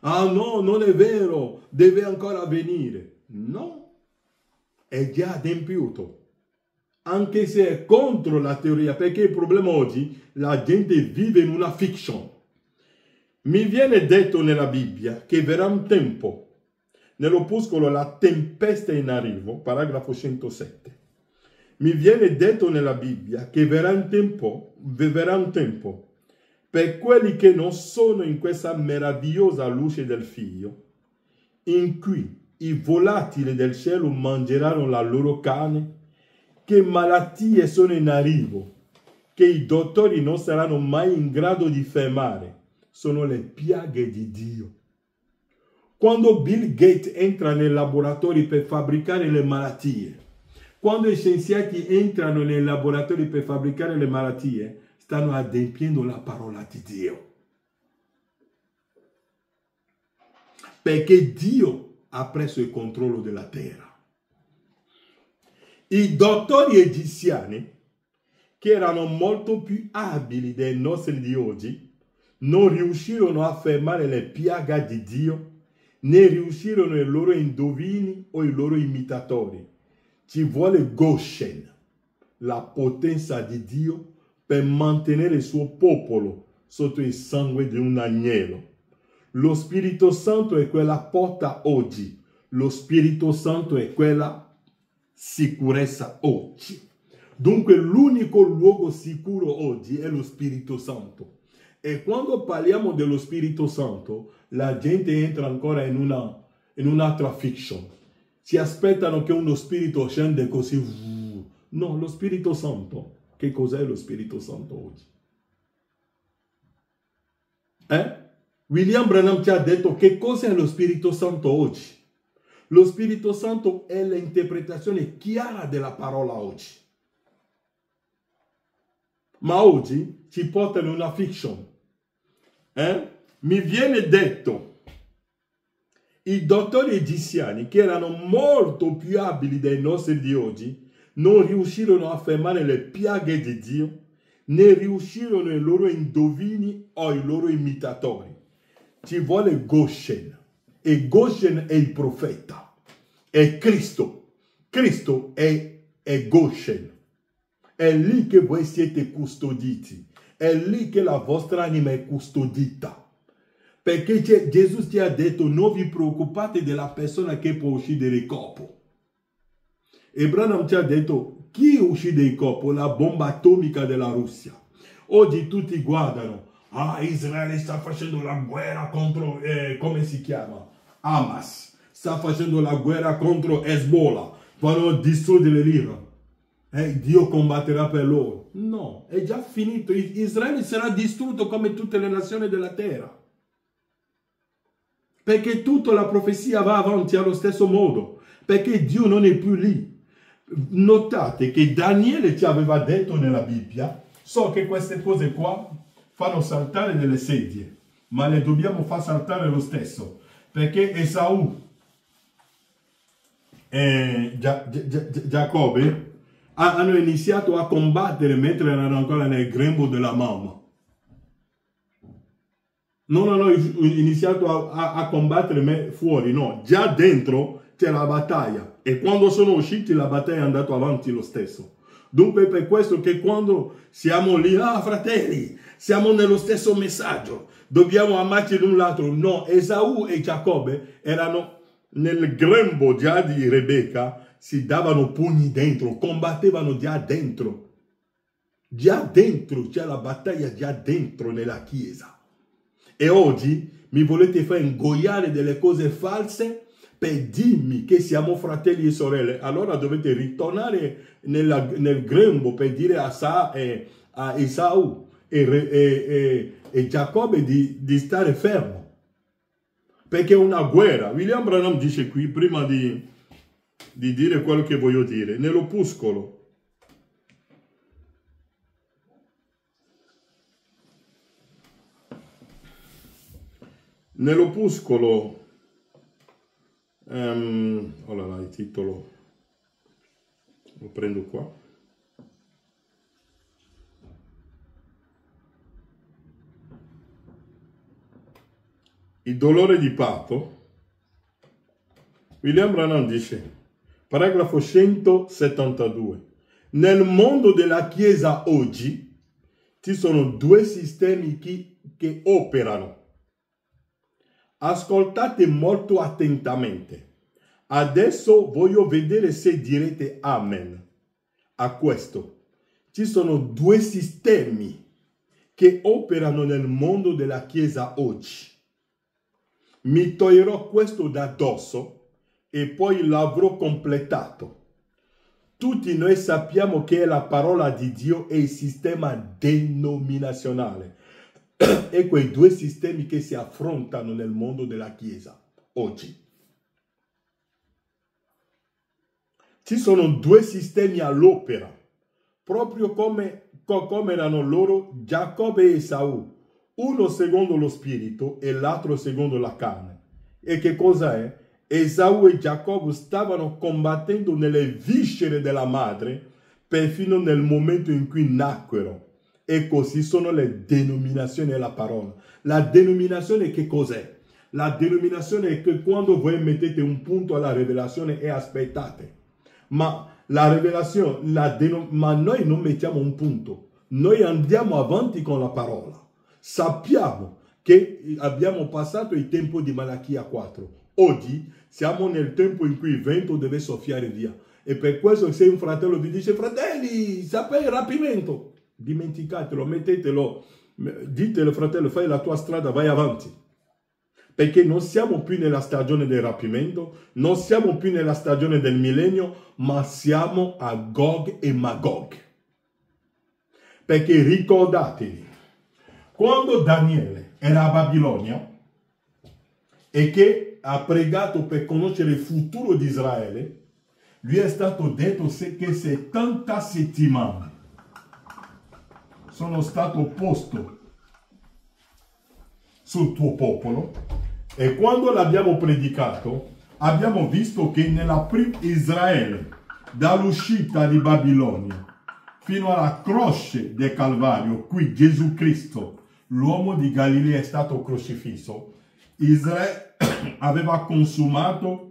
Ah no, non è vero, deve ancora avvenire. No, è già adempiuto, anche se è contro la teoria, perché il problema oggi, la gente vive in una fiction. Mi viene detto nella Bibbia che verrà un tempo, nell'opuscolo La tempesta in arrivo, paragrafo 107. Mi viene detto nella Bibbia che verrà un tempo per quelli che non sono in questa meravigliosa luce del Figlio, in cui i volatili del cielo mangeranno la loro carne, che malattie sono in arrivo, che i dottori non saranno mai in grado di fermare. Sono le piaghe di Dio. Quando Bill Gates entra nei laboratori per fabbricare le malattie, quando gli scienziati entrano nei laboratori per fabbricare le malattie, stanno adempiendo la parola di Dio. Perché Dio ha preso il controllo della terra. I dottori egiziani, che erano molto più abili dei nostri di oggi, non riuscirono a fermare le piaghe di Dio, né riuscirono i loro indovini o i loro imitatori. Ci vuole Goshen, la potenza di Dio, per mantenere il suo popolo sotto il sangue di un agnello. Lo Spirito Santo è quella porta oggi. Lo Spirito Santo è quella sicurezza oggi. Dunque l'unico luogo sicuro oggi è lo Spirito Santo. E quando parliamo dello Spirito Santo, la gente entra ancora in un'altra fiction. Si aspettano che uno spirito scende così. No, lo Spirito Santo. Che cos'è lo Spirito Santo oggi? William Branham ci ha detto che cos'è lo Spirito Santo oggi. Lo Spirito Santo è l'interpretazione chiara della parola oggi. Ma oggi ci portano in una fiction. Mi viene detto, i dottori egiziani, che erano molto più abili dei nostri di oggi, non riuscirono a fermare le piaghe di Dio, né riuscirono i loro indovini o i loro imitatori. Ci vuole Goshen, e Goshen è il profeta, è Cristo. Cristo è Goshen. È lì che voi siete custoditi, è lì che la vostra anima è custodita. Perché Gesù ti ha detto, non vi preoccupate della persona che può uscire dal corpo. E Branham ci ha detto, chi uscì dal corpo? La bomba atomica della Russia. Oggi tutti guardano, Israele sta facendo la guerra contro, come si chiama? Hamas. Sta facendo la guerra contro Hezbollah. Vanno distruggere l'Iran. Dio combatterà per loro. No, è già finito. Israele sarà distrutto come tutte le nazioni della terra. Perché tutta la profezia va avanti allo stesso modo. Perché Dio non è più lì. Notate che Daniele ci aveva detto nella Bibbia, so che queste cose qua fanno saltare delle sedie, ma le dobbiamo far saltare lo stesso. Perché Esaù e Giacobbe hanno iniziato a combattere mentre erano ancora nel grembo della mamma. Non hanno iniziato a combattere fuori, no. Già dentro c'è la battaglia. E quando sono usciti la battaglia è andata avanti lo stesso. Dunque è per questo che quando siamo lì, fratelli, siamo nello stesso messaggio. Dobbiamo amarci l'un l'altro. No, Esaù e Giacobbe erano nel grembo già di Rebecca, si davano pugni dentro, combattevano già dentro. Già dentro, c'è la battaglia già dentro nella chiesa. E oggi mi volete far ingoiare delle cose false per dirmi che siamo fratelli e sorelle. Allora dovete ritornare nel grembo per dire a Esaù e Giacobbe di stare fermo. Perché è una guerra. William Branham dice qui, prima di dire quello che voglio dire, nell'opuscolo. Nell'opuscolo, oh là là, il titolo, lo prendo qua. Il dolore di parto. William Branham dice, paragrafo 172, nel mondo della Chiesa oggi ci sono due sistemi che operano. Ascoltate molto attentamente. Adesso voglio vedere se direte amen a questo. Ci sono due sistemi che operano nel mondo della Chiesa oggi. Mi toglierò questo da addosso e poi l'avrò completato. Tutti noi sappiamo che la parola di Dio è il sistema denominazionale. E quei due sistemi che si affrontano nel mondo della Chiesa oggi. Ci sono due sistemi all'opera, proprio come erano loro Giacobbe e Esaù, uno secondo lo spirito e l'altro secondo la carne. E che cosa è? Esaù e Giacobbe stavano combattendo nelle viscere della madre perfino nel momento in cui nacquero. E così sono le denominazioni della parola. La denominazione che cos'è? La denominazione è che quando voi mettete un punto alla rivelazione e aspettate. Ma la rivelazione, ma noi non mettiamo un punto. Noi andiamo avanti con la parola. Sappiamo che abbiamo passato il tempo di Malachia 4. Oggi siamo nel tempo in cui il vento deve soffiare via. E per questo se un fratello vi dice, fratelli, sapete il rapimento, dimenticatelo, mettetelo, ditelo fratello, fai la tua strada, vai avanti. Perché non siamo più nella stagione del rapimento, non siamo più nella stagione del millennio, ma siamo a Gog e Magog. Perché ricordatevi, quando Daniele era a Babilonia e che ha pregato per conoscere il futuro di Israele, lui è stato detto che 70 settimane sono stato posto sul tuo popolo. E quando l'abbiamo predicato, abbiamo visto che nella prima Israele, dall'uscita di Babilonia fino alla croce del Calvario, qui Gesù Cristo, l'uomo di Galilea, è stato crocifisso, Israele aveva consumato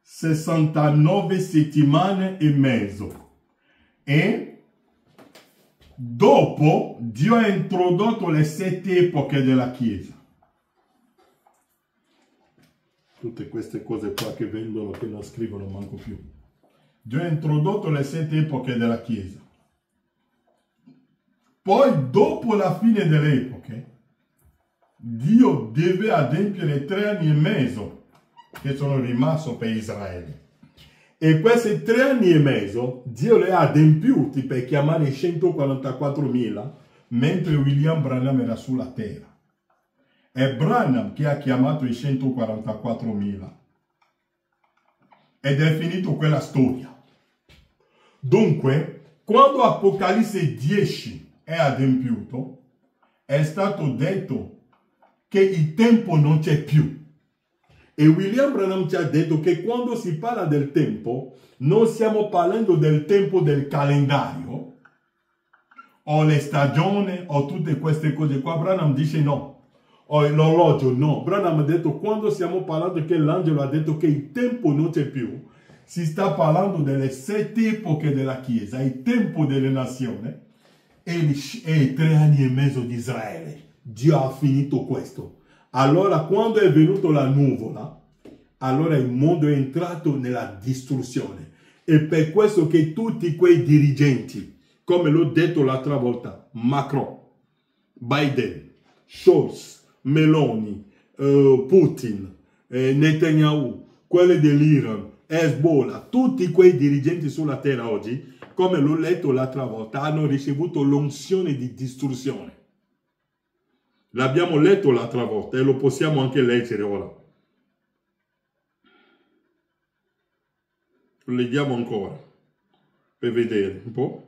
69 settimane e mezzo. E dopo Dio ha introdotto le 7 epoche della Chiesa. Tutte queste cose qua che vendono, che non scrivono manco più. Dio ha introdotto le 7 epoche della Chiesa. Poi dopo la fine delle epoche, Dio deve adempiere 3 anni e mezzo che sono rimasti per Israele. E questi 3 anni e mezzo Dio li ha adempiuti per chiamare 144.000 mentre William Branham era sulla terra. È Branham che ha chiamato i 144.000. Ed è finito quella storia. Dunque, quando Apocalisse 10 è adempiuto, è stato detto che il tempo non c'è più. E William Branham ci ha detto che quando si parla del tempo, non stiamo parlando del tempo del calendario, o le stagioni, o tutte queste cose qua. Branham dice no. O l'orologio, no. Branham ha detto, quando stiamo parlando che l'angelo ha detto che il tempo non c'è più, si sta parlando delle 7 epoche della Chiesa, il tempo delle nazioni e i 3 anni e mezzo di Israele. Dio ha finito questo. Allora, quando è venuta la nuvola, allora il mondo è entrato nella distruzione. E per questo che tutti quei dirigenti, come l'ho detto l'altra volta, Macron, Biden, Scholz, Meloni, Putin, Netanyahu, quelli dell'Iran, Hezbollah, tutti quei dirigenti sulla terra oggi, come l'ho letto l'altra volta, hanno ricevuto l'unzione di distruzione. L'abbiamo letto l'altra volta e lo possiamo anche leggere ora. Lo leggiamo ancora per vedere un po'.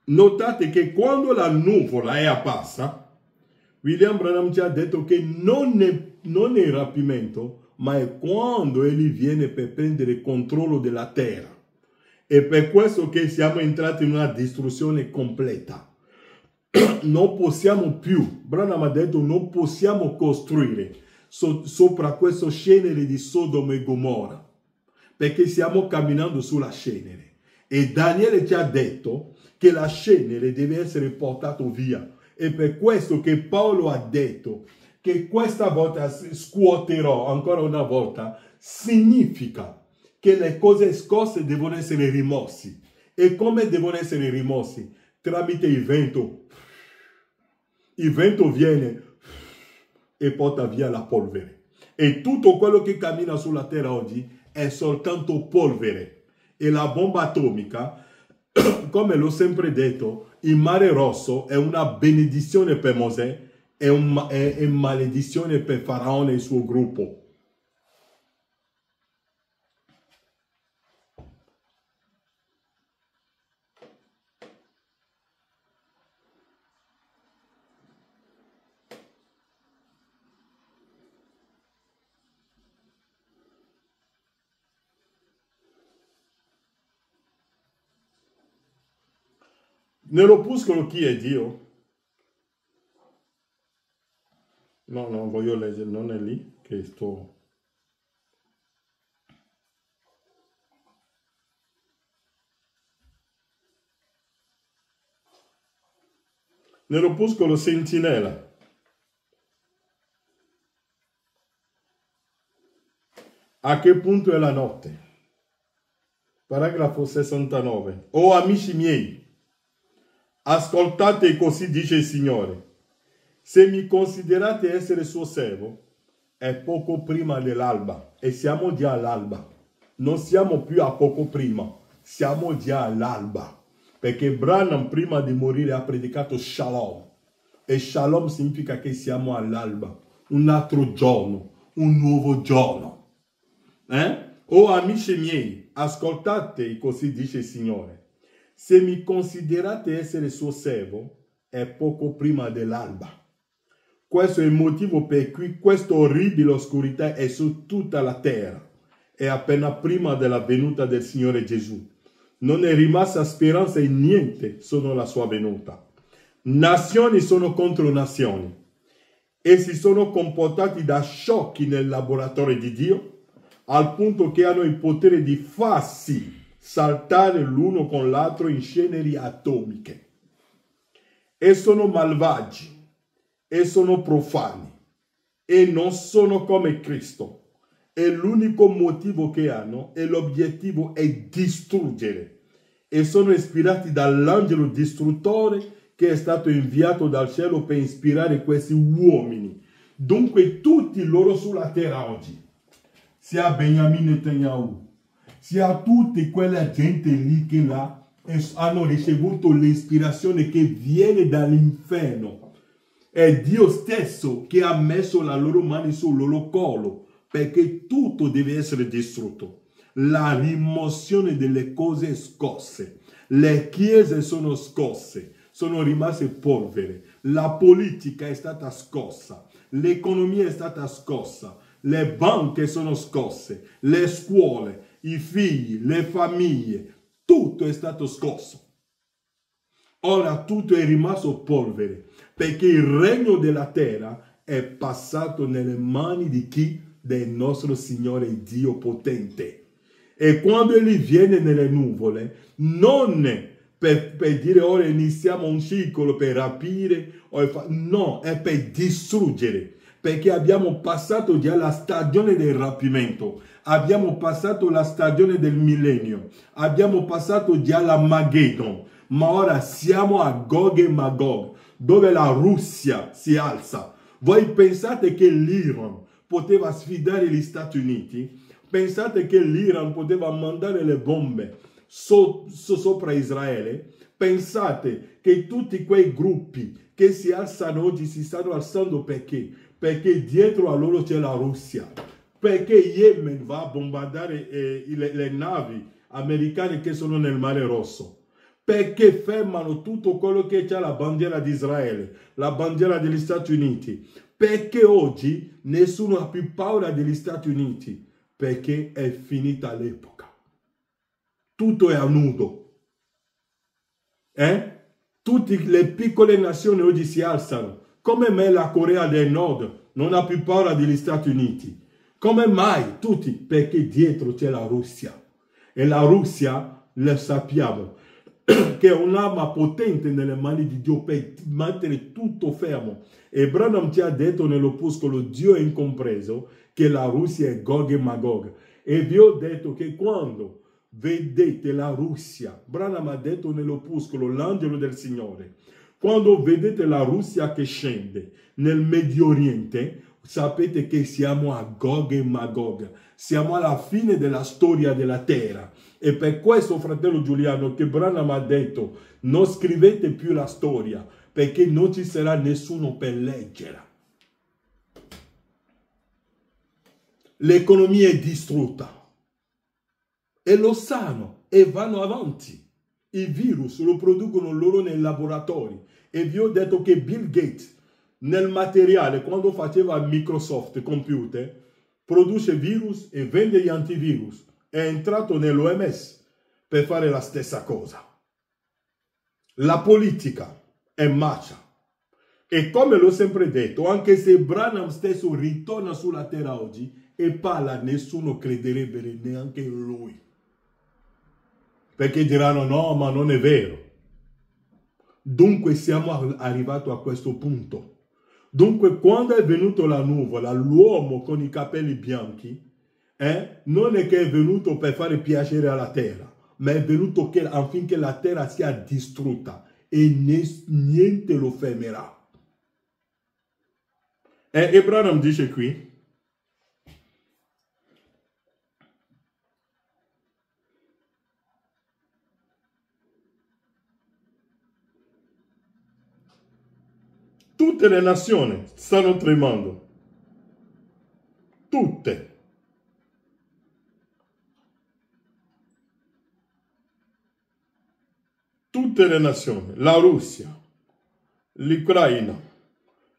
Notate che quando la nuvola è apparsa, William Branham ci ha detto che non è il rapimento, ma è quando egli viene per prendere il controllo della terra. E per questo che siamo entrati in una distruzione completa. Non possiamo più, Branham ha detto, non possiamo costruire sopra questo cenere di Sodoma e Gomorra, perché stiamo camminando sulla cenere. E Daniele ci ha detto che la cenere deve essere portata via. E per questo che Paolo ha detto che questa volta scuoterò ancora una volta, significa che le cose scorse devono essere rimossi. E come devono essere rimossi? Tramite il vento. Il vento viene e porta via la polvere. E tutto quello che cammina sulla terra oggi è soltanto polvere. E la bomba atomica come l'ho sempre detto, il mare rosso è una benedizione per Mosè e maledizione per Faraone e il suo gruppo. Nell'opuscolo chi è Dio? No, non voglio leggere, non è lì che sto. Nell'opuscolo sentinella. A che punto è la notte? Paragrafo 69. Oh amici miei, ascoltate, così dice il Signore. Se mi considerate essere suo servo, è poco prima dell'alba. E siamo già all'alba. Non siamo più a poco prima. Siamo già all'alba. Perché Branham prima di morire ha predicato Shalom. E Shalom significa che siamo all'alba. Un altro giorno. Un nuovo giorno. Oh amici miei, ascoltate, così dice il Signore. Se mi considerate essere suo servo, è poco prima dell'alba. Questo è il motivo per cui questa orribile oscurità è su tutta la terra. È appena prima della venuta del Signore Gesù. Non è rimasta speranza in niente, sono la sua venuta. Nazioni sono contro nazioni. Essi sono comportati da sciocchi nel laboratorio di Dio, al punto che hanno il potere di farsi saltare l'uno con l'altro in ceneri atomiche. E sono malvagi, e sono profani, e non sono come Cristo. E l'unico motivo che hanno e l'obiettivo è distruggere. E sono ispirati dall'angelo distruttore che è stato inviato dal cielo per ispirare questi uomini. Dunque tutti loro sulla terra oggi, sia Benjamin Netanyahu, sia tutta quella gente lì che là hanno ricevuto l'ispirazione che viene dall'inferno. È Dio stesso che ha messo la loro mano sul loro collo, perché tutto deve essere distrutto. La rimozione delle cose scosse. Le chiese sono scosse, sono rimaste polvere. La politica è stata scossa, l'economia è stata scossa, le banche sono scosse, le scuole, i figli, le famiglie, tutto è stato scosso. Ora tutto è rimasto polvere, perché il regno della terra è passato nelle mani di chi? Del nostro Signore Dio potente. E quando Egli viene nelle nuvole, non per dire ora iniziamo un ciclo per rapire, no, è per distruggere. Perché abbiamo passato già la stagione del rapimento, abbiamo passato la stagione del millennio, abbiamo passato già la Mageddon, ma ora siamo a Gog e Magog, dove la Russia si alza. Voi pensate che l'Iran poteva sfidare gli Stati Uniti? Pensate che l'Iran poteva mandare le bombe sopra Israele? Pensate che tutti quei gruppi che si alzano oggi si stanno alzando perché? Perché dietro a loro c'è la Russia. Perché Yemen va a bombardare le navi americane che sono nel Mare Rosso. Perché fermano tutto quello che c'è la bandiera di Israele, la bandiera degli Stati Uniti. Perché oggi nessuno ha più paura degli Stati Uniti. Perché è finita l'epoca. Tutto è a nudo. Tutte le piccole nazioni oggi si alzano. Come mai la Corea del Nord non ha più paura degli Stati Uniti? Come mai? Tutti. Perché dietro c'è la Russia. E la Russia, lo sappiamo, che è un'arma potente nelle mani di Dio per mantenere tutto fermo. E Branham ci ha detto nell'opuscolo Dio è incompreso che la Russia è Gog e Magog. E vi ho detto che quando vedete la Russia, Branham ha detto nell'opuscolo l'angelo del Signore, quando vedete la Russia che scende nel Medio Oriente, sapete che siamo a Gog e Magog, siamo alla fine della storia della terra. E per questo, fratello Giuliano, che Branham ha detto, non scrivete più la storia, perché non ci sarà nessuno per leggere. L'economia è distrutta. E lo sanno e vanno avanti. I virus lo producono loro nei laboratori. E vi ho detto che Bill Gates, nel materiale, quando faceva Microsoft Computer, produce virus e vende gli antivirus. È entrato nell'OMS per fare la stessa cosa. La politica è marcia. E come l'ho sempre detto, anche se Branham stesso ritorna sulla terra oggi e parla, nessuno crederebbe neanche lui. Perché diranno no, ma non è vero. Dunque siamo arrivati a questo punto. Dunque quando è venuto la nuvola, l'uomo con i capelli bianchi, non è che è venuto per fare piacere alla terra, ma è venuto affinché la terra sia distrutta e niente lo fermerà. E Branham dice qui, tutte le nazioni stanno tremando. Tutte. Tutte le nazioni. La Russia, l'Ucraina,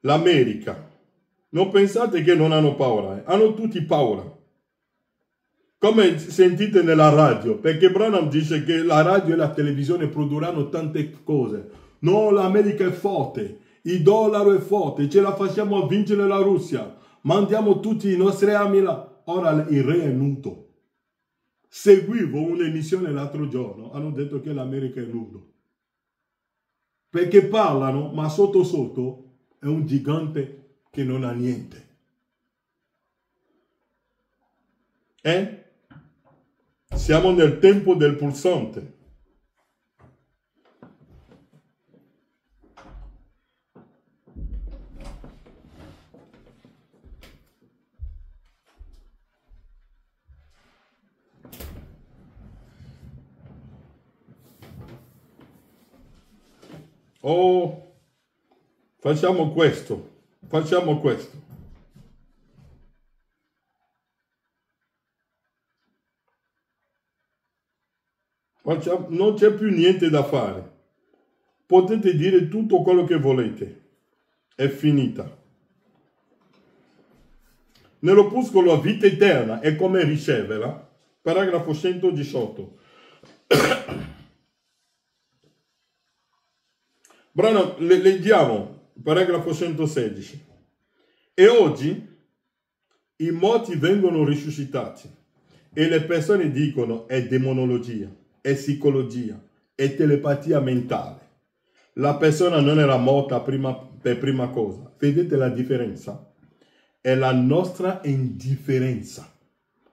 l'America. Non pensate che non hanno paura. Hanno tutti paura. Come sentite nella radio. Perché Branham dice che la radio e la televisione produrranno tante cose. No, l'America è forte. Il dollaro è forte, ce la facciamo vincere la Russia, mandiamo tutti i nostri armi là. Ora il re è nudo. Seguivo un'emissione l'altro giorno, hanno detto che l'America è nudo. Perché parlano, ma sotto sotto è un gigante che non ha niente. Siamo nel tempo del pulsante. Oh, facciamo questo. Non c'è più niente da fare. Potete dire tutto quello che volete. È finita. Nell'opuscolo vita eterna è come riceverla. Paragrafo 118. Branham, leggiamo, paragrafo 116. E oggi i morti vengono risuscitati e le persone dicono è demonologia, è psicologia, è telepatia mentale. La persona non era morta per prima cosa. Vedete la differenza? È la nostra indifferenza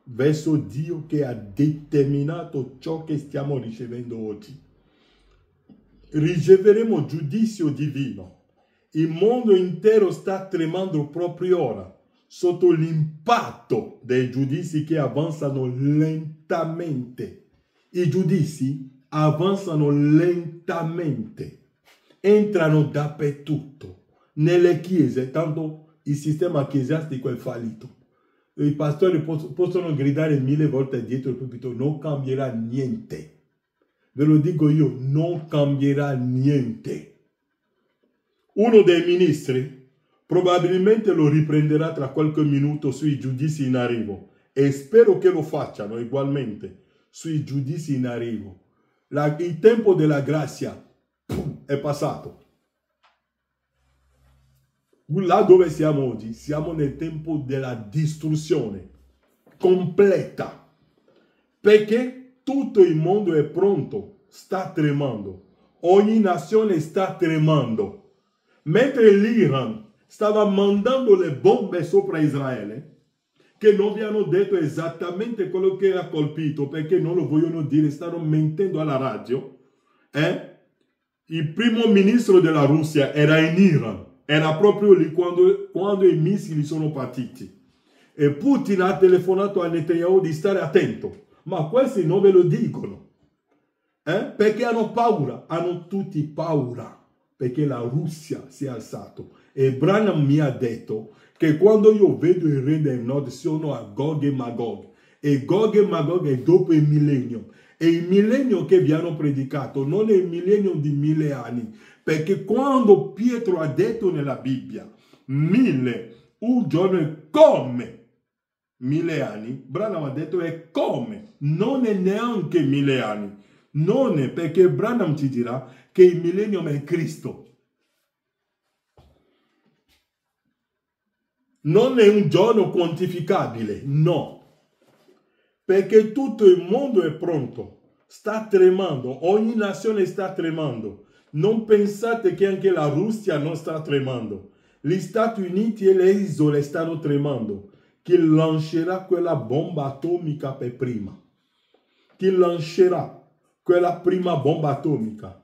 verso Dio che ha determinato ciò che stiamo ricevendo oggi. Riceveremo giudizio divino. Il mondo intero sta tremando proprio ora sotto l'impatto dei giudizi che avanzano lentamente. I giudizi avanzano lentamente, entrano dappertutto, nelle chiese, tanto il sistema ecclesiastico è fallito. I pastori possono gridare 1000 volte dietro il pulpito, non cambierà niente. Ve lo dico io, non cambierà niente. Uno dei ministri probabilmente lo riprenderà tra qualche minuto sui giudizi in arrivo e spero che lo facciano ugualmente sui giudizi in arrivo. Il tempo della grazia è passato. Là dove siamo oggi, siamo nel tempo della distruzione completa. Perché tutto il mondo è pronto, sta tremando. Ogni nazione sta tremando. Mentre l'Iran stava mandando le bombe sopra Israele, che non vi hanno detto esattamente quello che ha colpito, perché non lo vogliono dire, stanno mentendo alla radio. Il primo ministro della Russia era in Iran Era proprio lì quando i missili sono partiti. E Putin ha telefonato a Netanyahu di stare attento. Ma questi non ve lo dicono. Perché hanno paura. Hanno tutti paura. Perché la Russia si è alzata. E Branham mi ha detto che quando io vedo il re del nord sono a Gog e Magog. E Gog e Magog è dopo il millennio. E il millennio che vi hanno predicato non è il millennio di 1000 anni. Perché quando Pietro ha detto nella Bibbia 1000, un giorno è come 1000 anni, Branham ha detto è come, non è neanche 1000 anni. Non è, perché Branham ci dirà che il millennio è Cristo. Non è un giorno quantificabile, no. Perché tutto il mondo è pronto, sta tremando, ogni nazione sta tremando. Non pensate che anche la Russia non sta tremando. Gli Stati Uniti e le isole stanno tremando. Chi lancerà quella bomba atomica per prima? Chi lancerà quella prima bomba atomica?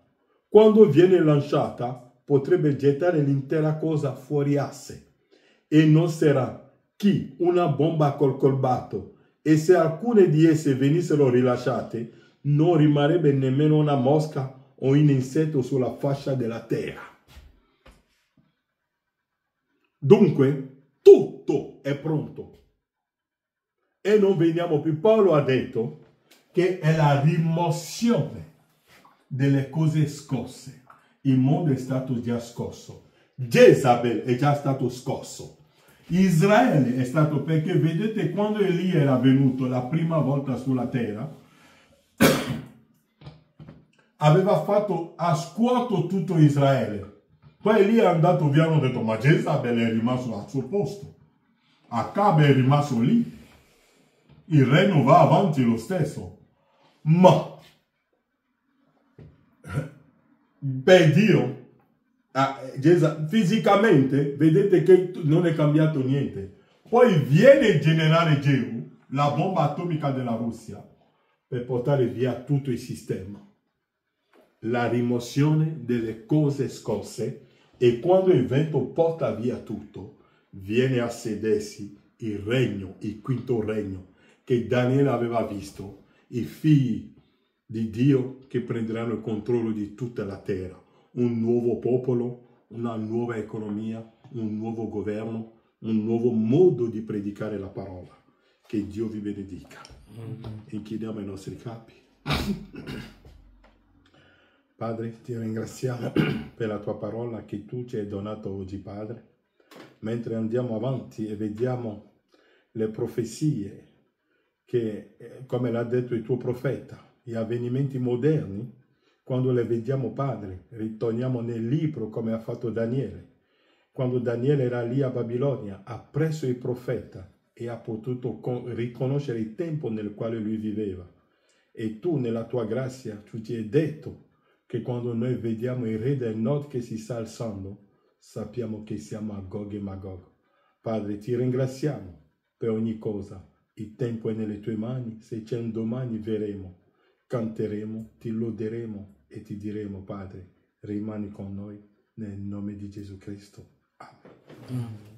Quando viene lanciata, potrebbe gettare l'intera cosa fuori asse. E non sarà chi una bomba col colbato. E se alcune di esse venissero rilasciate, non rimarrebbe nemmeno una mosca o un insetto sulla faccia della terra. Dunque, tutto è pronto. E non veniamo più. Paolo ha detto che è la rimozione delle cose scosse. Il mondo è stato già scosso. Jezabel è già stato scosso. Israele è stato, perché vedete quando Elia era venuto la prima volta sulla terra, aveva fatto a scuoto tutto Israele. Poi Elia è andato via e hanno detto, ma Jezabel è rimasto al suo posto. Acab è rimasto lì. Il regno va avanti lo stesso. Ma per Dio, fisicamente, vedete che non è cambiato niente. Poi viene il generale Jehu, la bomba atomica della Russia, per portare via tutto il sistema. La rimozione delle cose scosse, e quando il vento porta via tutto, viene a sedersi il regno, il quinto regno, che Daniele aveva visto, i figli di Dio che prenderanno il controllo di tutta la terra. Un nuovo popolo, una nuova economia, un nuovo governo, un nuovo modo di predicare la parola. Che Dio vi benedica. Inchiniamo i nostri capi. Padre, ti ringraziamo per la tua parola che tu ci hai donato oggi, Padre. Mentre andiamo avanti e vediamo le profezie che, come l'ha detto il tuo profeta, gli avvenimenti moderni, quando le vediamo, Padre, ritorniamo nel libro come ha fatto Daniele. Quando Daniele era lì a Babilonia, ha preso il profeta e ha potuto riconoscere il tempo nel quale lui viveva. E tu, nella tua grazia, tu ci hai detto che quando noi vediamo il re del nord che si sta alzando, sappiamo che siamo a Gog e Magog. Padre, ti ringraziamo per ogni cosa. Il tempo è nelle tue mani. Se c'è un domani, verremo, canteremo, ti loderemo e ti diremo, Padre, rimani con noi nel nome di Gesù Cristo. Amen.